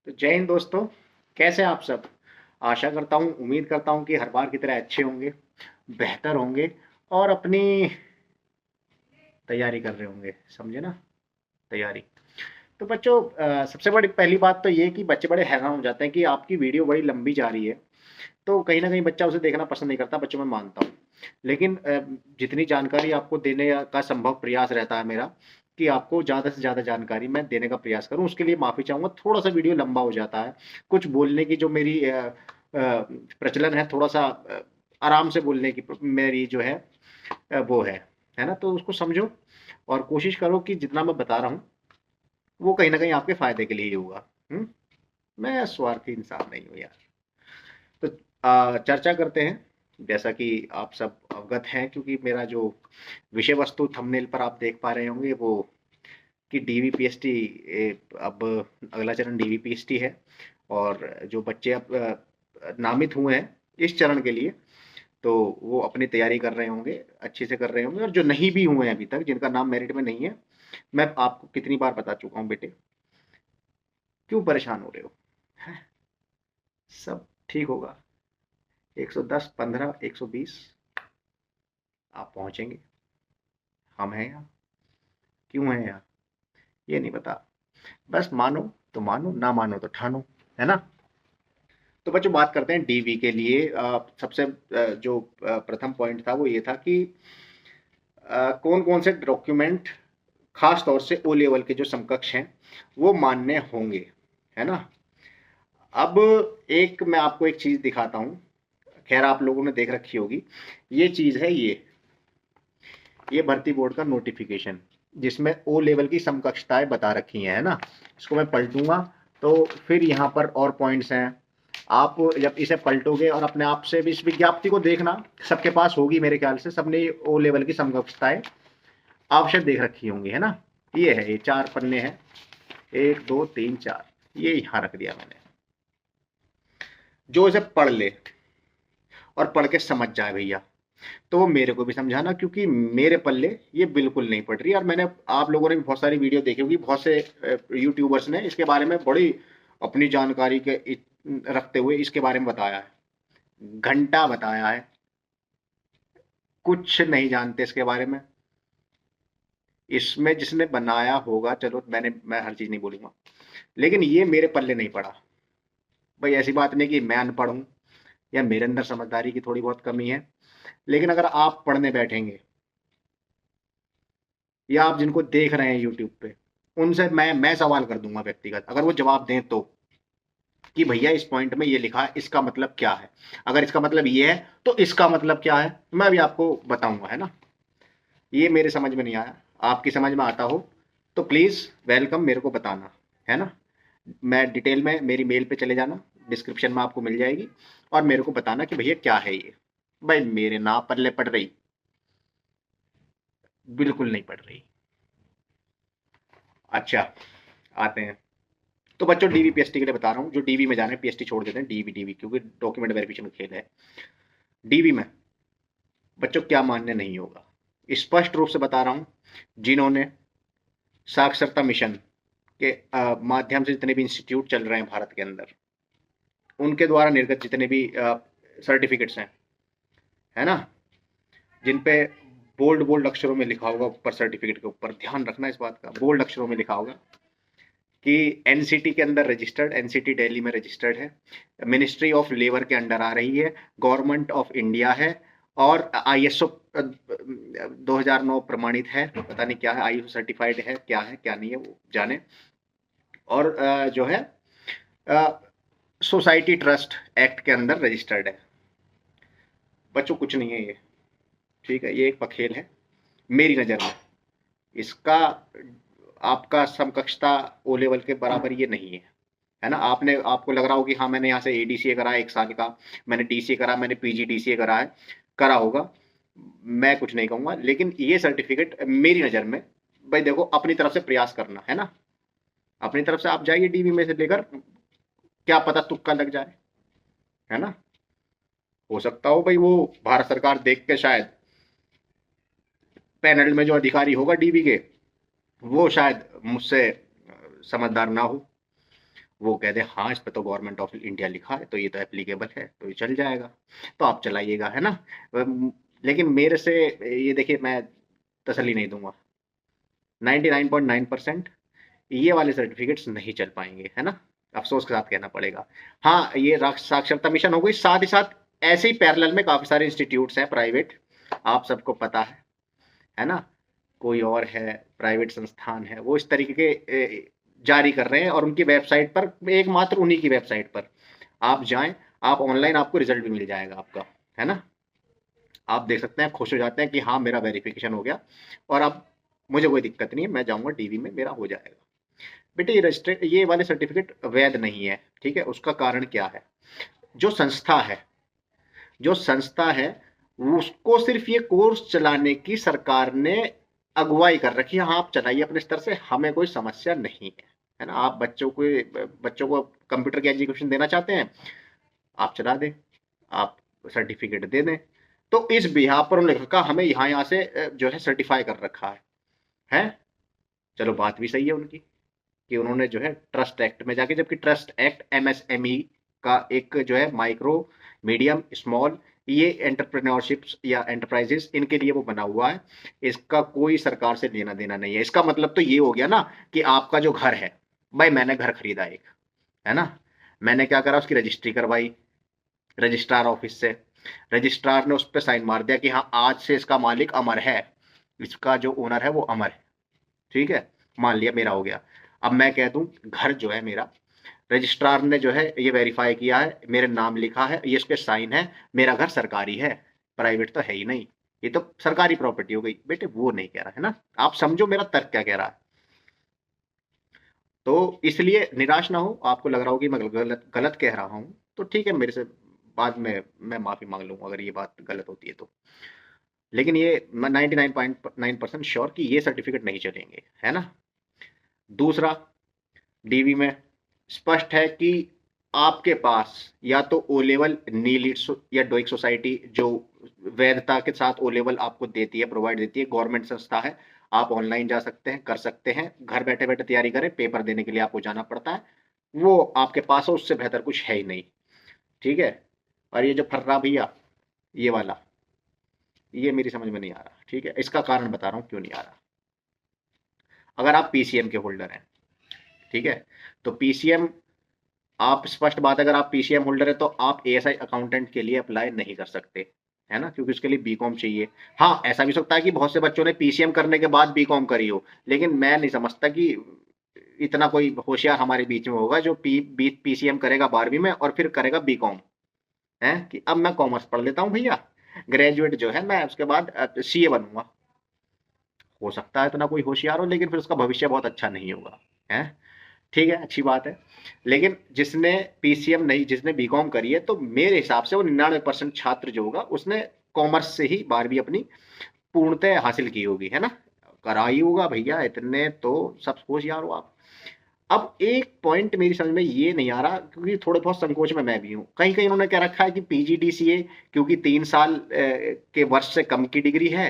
तो जय हिंद दोस्तों। कैसे हैं आप सब। आशा करता हूँ, उम्मीद करता हूँ कि हर बार की तरह अच्छे होंगे, बेहतर होंगे और अपनी तैयारी कर रहे होंगे। समझे ना, तैयारी। तो बच्चों, सबसे बड़ी पहली बात तो ये कि बच्चे बड़े हैरान हो जाते हैं कि आपकी वीडियो बड़ी लंबी जा रही है। तो कहीं ना कहीं बच्चा उसे देखना पसंद नहीं करता, बच्चों में मानता हूँ। लेकिन जितनी जानकारी आपको देने का संभव प्रयास रहता है मेरा, कि आपको ज़्यादा से ज़्यादा जानकारी मैं देने का प्रयास करूं, उसके लिए माफ़ी चाहूँगा। थोड़ा सा वीडियो लंबा हो जाता है। कुछ बोलने की जो मेरी प्रचलन है, थोड़ा सा आराम से बोलने की मेरी जो है वो है ना। तो उसको समझो और कोशिश करो कि जितना मैं बता रहा हूँ वो कहीं ना कहीं आपके फायदे के लिए ही होगा। हम्म? मैं स्वार्थी इंसान नहीं हूँ यार। तो चर्चा करते हैं। जैसा कि आप सब अवगत हैं, क्योंकि मेरा जो विषय वस्तु थंबनेल पर आप देख पा रहे होंगे वो, कि डीवीपीएसटी, अब अगला चरण डीवीपीएसटी है। और जो बच्चे अब नामित हुए हैं इस चरण के लिए, तो वो अपनी तैयारी कर रहे होंगे, अच्छे से कर रहे होंगे। और जो नहीं भी हुए हैं अभी तक, जिनका नाम मेरिट में नहीं है, मैं आपको कितनी बार बता चुका हूँ बेटे, क्यों परेशान हो रहे हो। हैं? सब ठीक होगा। 110, 15, 120 आप पहुंचेंगे। हम हैं यहाँ। क्यों हैं यहाँ ये नहीं बता। बस मानो तो मानो, ना मानो तो ठानो। है ना। तो बच्चों, बात करते हैं डीवी के लिए। सबसे जो प्रथम पॉइंट था वो ये था कि कौन कौन से डॉक्यूमेंट, खास तौर से ओ लेवल के जो समकक्ष हैं, वो मान्य होंगे। है ना। अब एक मैं आपको एक चीज दिखाता हूँ। खैर आप लोगों ने देख रखी होगी। ये चीज है, ये भर्ती बोर्ड का नोटिफिकेशन, जिसमें ओ लेवल की समकक्षताएं बता रखी हैं। है ना। इसको मैं पलटूंगा तो फिर यहाँ पर और पॉइंट्स हैं। आप जब इसे पलटोगे और अपने आप से भी इस विज्ञप्ति को देखना, सबके पास होगी मेरे ख्याल से, सबने ओ लेवल की समकक्षताएं आवश्यक देख रखी होंगी। है ना। ये है, ये 4 पन्ने हैं। 1, 2, 3, 4, ये यहाँ रख दिया मैंने। जो इसे पढ़ ले और पढ़ के समझ जाए भैया, तो वो मेरे को भी समझाना, क्योंकि मेरे पल्ले ये बिल्कुल नहीं पड़ रही। और मैंने, आप लोगों ने भी बहुत सारी वीडियो देखी होगी, बहुत से यूट्यूबर्स ने इसके बारे में बड़ी अपनी जानकारी के रखते हुए इसके बारे में बताया है, घंटा बताया है। कुछ नहीं जानते इसके बारे में। इसमें जिसने बनाया होगा, चलो मैं हर चीज नहीं बोलूंगा, लेकिन ये मेरे पल्ले नहीं पड़ा। भाई ऐसी बात नहीं कि मैं अनपढ़ हूं या मेरे अंदर समझदारी की थोड़ी बहुत कमी है, लेकिन अगर आप पढ़ने बैठेंगे, या आप जिनको देख रहे हैं यूट्यूब पे, उनसे मैं सवाल कर दूंगा व्यक्तिगत, अगर वो जवाब दें तो, कि भैया इस पॉइंट में ये लिखा है, इसका मतलब क्या है। अगर इसका मतलब ये है तो इसका मतलब क्या है, मैं भी आपको बताऊंगा। है ना। ये मेरे समझ में नहीं आया, आपकी समझ में आता हो तो प्लीज वेलकम, मेरे को बताना। है ना। मैं डिटेल में मेरी मेल पे चले जाना, डिस्क्रिप्शन में आपको मिल जाएगी, और मेरे को बताना कि भैया क्या है ये। भाई मेरे ना पल्ले पड़ रही, बिल्कुल नहीं पड़ रही। अच्छा, आते हैं। तो बच्चों, डीवी पीएसटी के लिए बता रहा हूँ। जो डीवी में जा रहे हैं, पीएसटी छोड़ देते हैं, डीवी डीवी, क्योंकि डॉक्यूमेंट वेरिफिकेशन का खेल है। डीवी में बच्चों क्या मान्य नहीं होगा, स्पष्ट रूप से बता रहा हूँ। जिन्होंने साक्षरता मिशन के माध्यम से जितने भी इंस्टीट्यूट चल रहे हैं भारत के अंदर, उनके द्वारा निर्गत जितने भी सर्टिफिकेट्स हैं, है ना, जिन पे बोल्ड बोल्ड अक्षरों में लिखा होगा ऊपर, सर्टिफिकेट के ऊपर ध्यान रखना इस बात का, बोल्ड अक्षरों में लिखा होगा कि एनसीटी के अंदर रजिस्टर्ड, एनसीटी दिल्ली में रजिस्टर्ड है, मिनिस्ट्री ऑफ लेबर के अंडर आ रही है, गवर्नमेंट ऑफ इंडिया है, और आईएसओ 2009 प्रमाणित है। पता नहीं क्या है, आईएसओ सर्टिफाइड है, क्या है क्या नहीं है वो जाने। और जो है सोसाइटी ट्रस्ट एक्ट के अंदर रजिस्टर्ड है। बच्चों कुछ नहीं है ये। ठीक है, ये एक पखेल है मेरी नज़र में। इसका आपका समकक्षता ओ लेवल के बराबर ये नहीं है। है ना। आपने, आपको लग रहा हो कि हाँ मैंने यहाँ से एडीसीए करा है 1 साल का, मैंने डीसीए करा, मैंने पीजीडीसीए करा है, करा होगा। मैं कुछ नहीं कहूंगा, लेकिन ये सर्टिफिकेट मेरी नज़र में, भाई देखो, अपनी तरफ से प्रयास करना। है ना। अपनी तरफ से आप जाइए डीवी में से लेकर, क्या पता तुक्का लग जाए। है ना। हो सकता हो भाई वो भारत सरकार देख के शायद पैनल में जो अधिकारी होगा डीवी के, वो शायद मुझसे समझदार ना हो, वो कह दे हाँ इस पे तो गवर्नमेंट ऑफ इंडिया लिखा है तो ये तो एप्लीकेबल है तो ये चल जाएगा, तो आप चलाइएगा, है ना। लेकिन मेरे से ये देखिए, मैं तसल्ली नहीं दूंगा, 99.9% ये वाले सर्टिफिकेट्स नहीं चल पाएंगे, है ना। अफसोस के साथ कहना पड़ेगा। हाँ, ये साक्षरता मिशन हो गई, साथ ही साथ ऐसे ही पैरेलल में काफी सारे इंस्टीट्यूट्स हैं प्राइवेट, आप सबको पता है ना। कोई और है, प्राइवेट संस्थान है, वो इस तरीके के जारी कर रहे हैं, और उनकी वेबसाइट पर, एकमात्र उन्हीं की वेबसाइट पर आप जाएं, आप ऑनलाइन, आपको रिजल्ट भी मिल जाएगा आपका, है ना। आप देख सकते हैं, खुश हो जाते हैं कि हाँ मेरा वेरिफिकेशन हो गया, और अब मुझे कोई दिक्कत नहीं है, मैं जाऊंगा डीवी में, मेरा हो जाएगा। बेटे ये रजिस्ट्रेट, ये वाले सर्टिफिकेट वैध नहीं है, ठीक है। उसका कारण क्या है, जो संस्था है, जो संस्था है, उसको सिर्फ ये कोर्स चलाने की सरकार ने अगुवाई कर रखी है। हाँ आप चलाइए अपने स्तर से, हमें कोई समस्या नहीं है ना। आप बच्चों को कंप्यूटर की एजुकेशन देना चाहते हैं, आप चला दें, आप सर्टिफिकेट दे दें। तो इस बिहार पर उन्होंने कहा हमें यहाँ यहाँ से जो है सर्टिफाई कर रखा है। चलो बात भी सही है उनकी, कि उन्होंने जो है ट्रस्ट एक्ट में जाके, जबकि ट्रस्ट एक्ट एमएसएमई का एक जो है माइक्रो, मीडियम, स्मॉल, ये एंटरप्रेन्योरशिप या एंटरप्राइजेस, इनके लिए वो बना हुआ है। इसका कोई सरकार से लेना देना नहीं है। इसका मतलब तो ये हो गया ना कि आपका जो घर है, भाई मैंने घर खरीदा एक, है ना, मैंने क्या करा, उसकी रजिस्ट्री करवाई रजिस्ट्रार ऑफिस से, रजिस्ट्रार ने उस पर साइन मार दिया कि हाँ आज से इसका मालिक अमर है, इसका जो ओनर है वो अमर है, ठीक है, मान लिया मेरा हो गया। अब मैं कह दूं घर जो है मेरा, रजिस्ट्रार ने जो है ये वेरीफाई किया है, मेरे नाम लिखा है, ये इसके साइन है, मेरा घर सरकारी है, प्राइवेट तो है ही नहीं, ये तो सरकारी प्रॉपर्टी हो गई। बेटे वो नहीं कह रहा है ना, आप समझो मेरा तर्क क्या कह रहा है। तो इसलिए निराश ना हो, आपको लग रहा हो कि मैं गलत गलत कह रहा हूं, तो ठीक है, मेरे से बाद में मैं माफी मांग लूंगा अगर ये बात गलत होती है तो। लेकिन ये मैं 99.9% श्योर कि ये सर्टिफिकेट नहीं चलेंगे, है ना। दूसरा, डीवी में स्पष्ट है कि आपके पास या तो ओ लेवल, नीलिट या डोइक सोसाइटी, जो वैधता के साथ ओ लेवल आपको देती है, प्रोवाइड देती है, गवर्नमेंट संस्था है, आप ऑनलाइन जा सकते हैं, कर सकते हैं, घर बैठे बैठे तैयारी करें, पेपर देने के लिए आपको जाना पड़ता है, वो आपके पास है, उससे बेहतर कुछ है ही नहीं, ठीक है। और ये जो फर्रा भैया, ये वाला, ये मेरी समझ में नहीं आ रहा, ठीक है, इसका कारण बता रहा हूँ क्यों नहीं आ रहा। अगर आप पीसीएम के होल्डर हैं, ठीक है, तो पीसीएम, आप स्पष्ट बात है, अगर आप पीसीएम होल्डर है तो आप एएसआई अकाउंटेंट के लिए अप्लाई नहीं कर सकते, है ना, क्योंकि उसके लिए बीकॉम चाहिए। हाँ ऐसा भी हो सकता है कि बहुत से बच्चों ने पीसीएम करने के बाद बीकॉम करी हो, लेकिन मैं नहीं समझता कि इतना कोई होशियार हमारे बीच में होगा जो पीसीएम करेगा 12वीं में और फिर करेगा बीकॉम, है कि अब मैं कॉमर्स पढ़ लेता हूँ भैया, ग्रेजुएट जो है, मैं उसके बाद सीए बनूंगा। हो सकता है इतना कोई होशियार हो, लेकिन फिर उसका भविष्य बहुत अच्छा नहीं होगा, है। ठीक है, अच्छी बात है। लेकिन जिसने पीसीएम नहीं, जिसने बीकॉम करी है, तो मेरे हिसाब से वो 99% छात्र जो होगा उसने कॉमर्स से ही 12वीं अपनी पूर्णतः हासिल की होगी, है ना, कराई होगा भैया, इतने तो सब होशियार हो आप। अब एक पॉइंट मेरी समझ में ये नहीं आ रहा, क्योंकि थोड़े बहुत संकोच में मैं भी हूँ, कहीं कहीं उन्होंने क्या रखा है कि पीजीडीसीए, क्योंकि 3 साल के वर्ष से कम की डिग्री है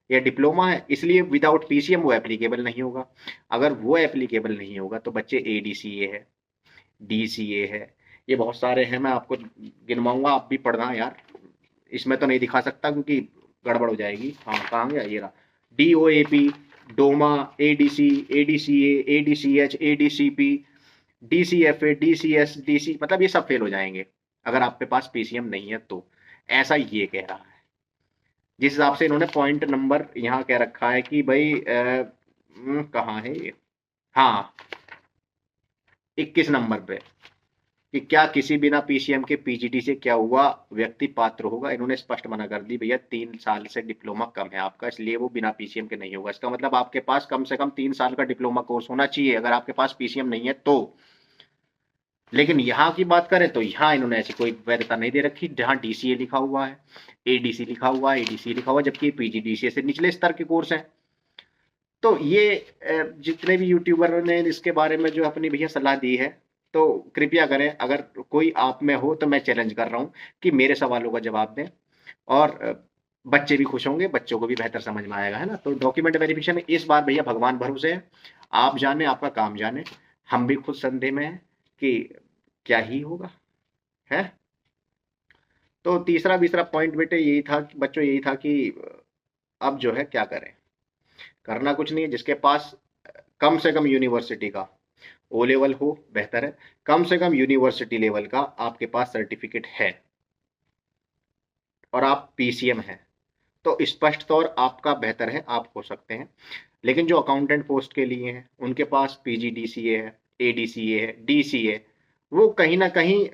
या डिप्लोमा है, इसलिए विदाउट पीसीएम वो एप्लीकेबल नहीं होगा। अगर वो एप्लीकेबल नहीं होगा तो बच्चे एडीसीए है, डीसीए है, ये बहुत सारे हैं, मैं आपको गिनवाऊंगा, आप भी पढ़ना यार, इसमें तो नहीं दिखा सकता क्योंकि गड़बड़ हो जाएगी। हाँ कहाँ गया, ये रहा, DOAP, DOMA, ADC, ADCA, ADCH, ADCP, DCFA, DCS, DC, मतलब ये सब फेल हो जाएंगे अगर आपके पास पीसीएम नहीं है तो, ऐसा ये कह रहा है। जिस हिसाब से इन्होंने पॉइंट नंबर यहाँ कह रखा है कि भाई कहाँ है ये, हाँ 21 नंबर पे, कि क्या किसी बिना पीसीएम के पीजीडी से क्या हुआ व्यक्ति पात्र होगा। इन्होंने स्पष्ट मना कर दी भैया, 3 साल से डिप्लोमा कम है आपका, इसलिए वो बिना पीसीएम के नहीं होगा। इसका मतलब आपके पास कम से कम 3 साल का डिप्लोमा कोर्स होना चाहिए अगर आपके पास पीसीएम नहीं है तो। लेकिन यहाँ की बात करें तो यहाँ इन्होंने ऐसी कोई वैधता नहीं दे रखी, जहाँ डीसीए लिखा हुआ है, एडीसी लिखा हुआ है, एडीसी लिखा हुआ है, जबकि पीजीडीसीए से निचले स्तर के कोर्स हैं। तो ये जितने भी यूट्यूबर ने इसके बारे में जो अपनी भैया सलाह दी है, तो कृपया करें, अगर कोई आप में हो तो मैं चैलेंज कर रहा हूँ कि मेरे सवालों का जवाब दें, और बच्चे भी खुश होंगे, बच्चों को भी बेहतर समझ में आएगा, है ना। तो डॉक्यूमेंट वेरिफिकेशन इस बार भैया भगवान भरोसे है, आप जाने, आपका काम जाने, हम भी खुद संदेह में हैं कि क्या ही होगा, है। तो तीसरा तीसरा पॉइंट बेटे यही था कि बच्चों, यही था कि अब जो है क्या करें, करना कुछ नहीं है। जिसके पास कम से कम यूनिवर्सिटी का ओ लेवल हो बेहतर है, कम से कम यूनिवर्सिटी लेवल का आपके पास सर्टिफिकेट है और आप पीसीएम हैं, तो स्पष्ट तौर आपका बेहतर है, आप हो सकते हैं। लेकिन जो अकाउंटेंट पोस्ट के लिए हैं उनके पास पीजीडीसीए है, एडीसीए है, डीसीए, वो कहीं ना कहीं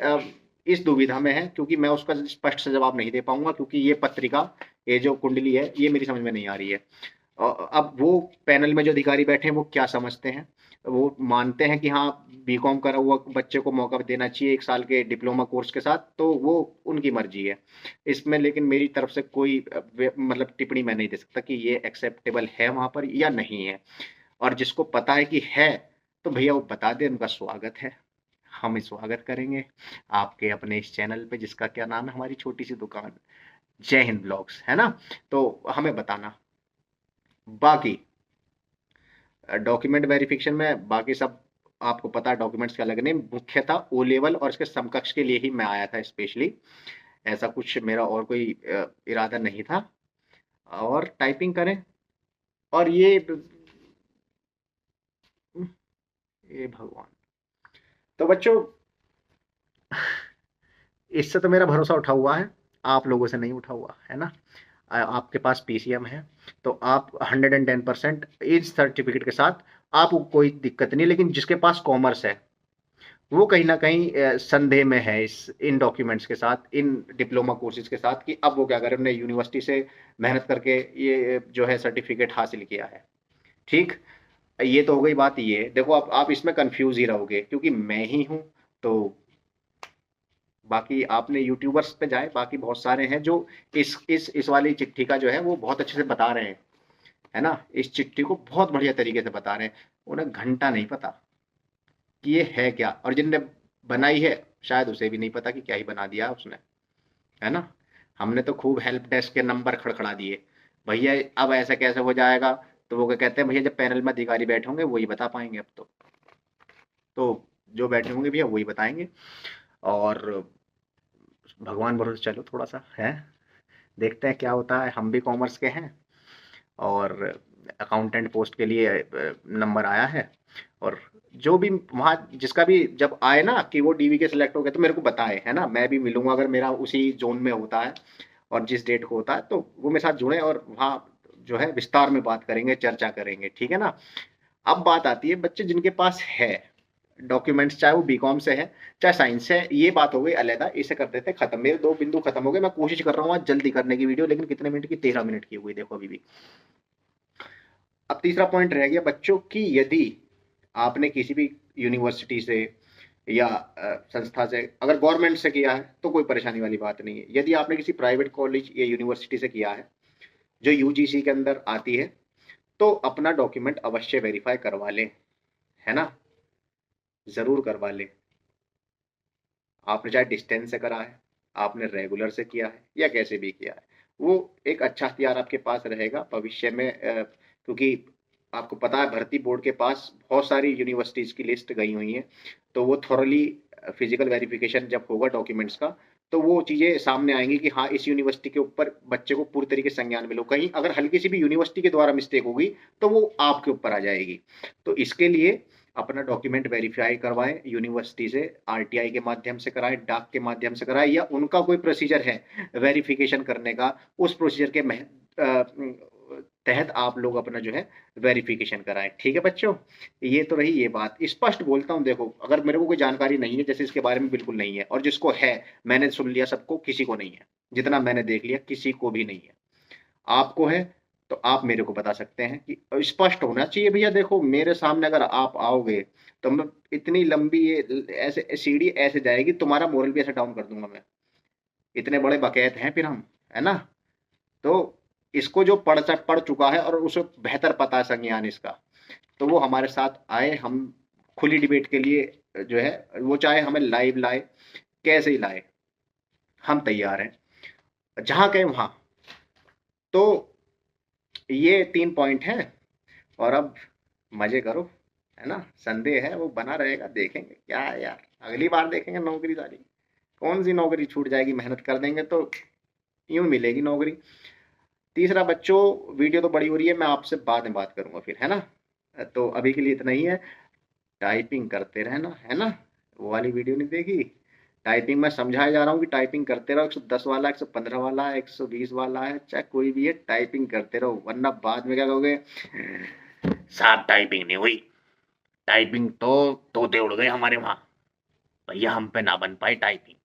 इस दुविधा में है, क्योंकि मैं उसका स्पष्ट से जवाब नहीं दे पाऊंगा, क्योंकि ये पत्रिका, ये जो कुंडली है, ये मेरी समझ में नहीं आ रही है। अब वो पैनल में जो अधिकारी बैठे हैं वो क्या समझते हैं, वो मानते हैं कि हाँ बीकॉम करा हुआ बच्चे को मौका देना चाहिए 1 साल के डिप्लोमा कोर्स के साथ, तो वो उनकी मर्जी है इसमें। लेकिन मेरी तरफ से कोई मतलब टिप्पणी मैं नहीं दे सकता कि ये एक्सेप्टेबल है वहां पर या नहीं है। और जिसको पता है कि है, तो भैया वो बता दे, उनका स्वागत है, हम स्वागत करेंगे आपके अपने इस चैनल पे, जिसका क्या नाम है, हमारी छोटी सी दुकान जय हिंद ब्लॉग्स, है ना। तो हमें बताना। बाकी डॉक्यूमेंट वेरिफिकेशन में बाकी सब आपको पता है डॉक्यूमेंट्स क्या लगने, मुख्यतः ओ लेवल और इसके समकक्ष के लिए ही मैं आया था स्पेशली। ऐसा कुछ मेरा और कोई इरादा नहीं था। और टाइपिंग करें, और ये भगवान। तो बच्चों, इससे तो मेरा भरोसा उठा हुआ है, आप लोगों से नहीं उठा हुआ है ना। आपके पास पीसीएम है, तो आप 110% इस सर्टिफिकेट के साथ आपको कोई दिक्कत नहीं। लेकिन जिसके पास कॉमर्स है वो कहीं ना कहीं संदेह में है इस इन डॉक्यूमेंट्स के साथ, इन डिप्लोमा कोर्सेज के साथ, कि अब वो क्या करें, उन्हें यूनिवर्सिटी से मेहनत करके ये जो है सर्टिफिकेट हासिल किया है। ठीक। ये तो हो गई बात। ये देखो, आप इसमें कंफ्यूज ही रहोगे क्योंकि मैं ही हूं। तो बाकी आपने यूट्यूबर्स पे जाए, बाकी बहुत सारे हैं जो इस वाली चिट्ठी का जो है वो बहुत अच्छे से बता रहे हैं, है ना। इस चिट्ठी को बहुत बढ़िया तरीके से बता रहे हैं। उन्हें घंटा नहीं पता कि ये है क्या, और जिनने बनाई है शायद उसे भी नहीं पता कि क्या ही बना दिया उसने, है ना। हमने तो खूब हेल्प डेस्क के नंबर खड़खड़ा दिए, भैया अब ऐसा कैसे हो जाएगा। तो वो क्या कहते हैं, भैया जब पैनल में अधिकारी बैठे होंगे वही बता पाएंगे। अब तो जो बैठे होंगे भैया वही बताएंगे। और भगवान भरोसे चलो थोड़ा सा है, देखते हैं क्या होता है। हम भी कॉमर्स के हैं, और अकाउंटेंट पोस्ट के लिए नंबर आया है। और जो भी वहाँ जिसका भी जब आए ना कि वो डीवी के सिलेक्ट हो गए, तो मेरे को बताए, है ना। मैं भी मिलूंगा अगर मेरा उसी जोन में होता है और जिस डेट को होता है, तो वो मेरे साथ जुड़े और वहाँ जो है विस्तार में बात करेंगे, चर्चा करेंगे, ठीक है ना। अब बात आती है बच्चे जिनके पास है डॉक्यूमेंट्स, चाहे वो बीकॉम से है चाहे साइंस से है, ये बात हो गई अलहदा, इसे कर देते खत्म। मेरे 2 बिंदु खत्म हो गए। मैं कोशिश कर रहा हूँ आज जल्दी करने की वीडियो, लेकिन कितने मिनट की, 13 मिनट की हो गई देखो अभी भी। अब तीसरा पॉइंट रह गया बच्चों की, यदि आपने किसी भी यूनिवर्सिटी से या संस्था से, अगर गवर्नमेंट से किया है तो कोई परेशानी वाली बात नहीं है। यदि आपने किसी प्राइवेट कॉलेज या यूनिवर्सिटी से किया है जो यूजीसी के अंदर आती है, तो अपना डॉक्यूमेंट अवश्य वेरीफाई करवा लें, है ना, जरूर करवा लें। आपने चाहे डिस्टेंस से करा है, आपने रेगुलर से किया है, या कैसे भी किया है, वो एक अच्छा हथियार आपके पास रहेगा भविष्य में। क्योंकि आपको पता है भर्ती बोर्ड के पास बहुत सारी यूनिवर्सिटीज की लिस्ट गई हुई है, तो वो थॉरली फिजिकल वेरिफिकेशन जब होगा डॉक्यूमेंट्स का, तो वो चीज़ें सामने आएंगी कि हाँ इस यूनिवर्सिटी के ऊपर बच्चे को पूरी तरीके से संज्ञान मिलो। कहीं अगर हल्की सी भी यूनिवर्सिटी के द्वारा मिस्टेक होगी तो वो आपके ऊपर आ जाएगी। तो इसके लिए अपना डॉक्यूमेंट वेरीफाई करवाएं यूनिवर्सिटी से, आरटीआई के माध्यम से कराएं, डाक के माध्यम से कराएं, या उनका कोई प्रोसीजर है वेरिफिकेशन करने का, उस प्रोसीजर के तहत आप लोग अपना जो है वेरिफिकेशन कराएं। ठीक है बच्चों, ये तो रही ये बात। स्पष्ट बोलता हूं, देखो अगर मेरे को कोई जानकारी नहीं है, जैसे इसके बारे में बिल्कुल नहीं है, और जिसको है मैंने सुन लिया, सबको, किसी को नहीं है, जितना मैंने देख लिया किसी को भी नहीं है। आपको है तो आप मेरे को बता सकते हैं कि स्पष्ट होना चाहिए भैया। देखो मेरे सामने अगर आप आओगे तो मैं इतनी लंबी ये ऐसे सीढ़ी ऐसे जाएगी, तुम्हारा मोरल भी ऐसे डाउन कर दूंगा मैं। इतने बड़े बकैत हैं फिर हम, है ना। तो इसको जो पढ़ चुका है और उसे बेहतर पता है संज्ञान इसका, तो वो हमारे साथ आए। हम खुली डिबेट के लिए जो है, वो चाहे हमें लाइव लाए, कैसे ही लाए, हम तैयार हैं, जहां कहें वहां। तो ये 3 पॉइंट हैं। और अब मजे करो, है ना। संदेह है वो बना रहेगा, देखेंगे क्या है यार। अगली बार देखेंगे नौकरी सारी। कौन सी नौकरी छूट जाएगी, मेहनत कर देंगे तो यूं मिलेगी नौकरी। तीसरा बच्चों, वीडियो तो बड़ी हो रही है, मैं आपसे बाद में बात करूंगा फिर, है ना। तो अभी के लिए इतना ही है। टाइपिंग करते रहना, है ना। वो वाली वीडियो नहीं देखी, टाइपिंग में समझाया जा रहा हूँ कि टाइपिंग करते रहो। 110 वाला, 115 वाला है, 120 वाला है, चाहे कोई भी है, टाइपिंग करते रहो, वरना बाद में क्या कहोगे, साहब टाइपिंग नहीं हुई, टाइपिंग तो तोते उड़ गए हमारे वहां, भैया हम पे ना बन पाई टाइपिंग।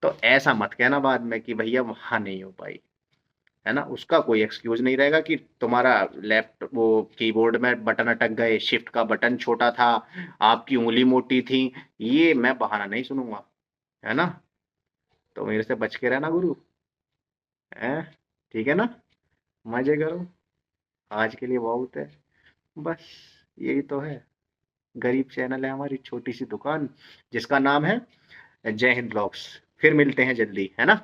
तो ऐसा मत कहना बाद में कि भैया वहां नहीं हो पाई, है ना। उसका कोई एक्सक्यूज नहीं रहेगा कि तुम्हारा लेफ्ट वो कीबोर्ड में बटन अटक गए, शिफ्ट का बटन छोटा था, आपकी उंगली मोटी थी, ये मैं बहाना नहीं सुनूंगा, है ना। तो मेरे से बच के रहना गुरु, है, ठीक है ना। मजे करो, आज के लिए बहुत है, बस यही तो है। गरीब चैनल है हमारी, छोटी सी दुकान, जिसका नाम है जय हिंद ब्लॉग्स। फिर मिलते हैं जल्दी, है ना।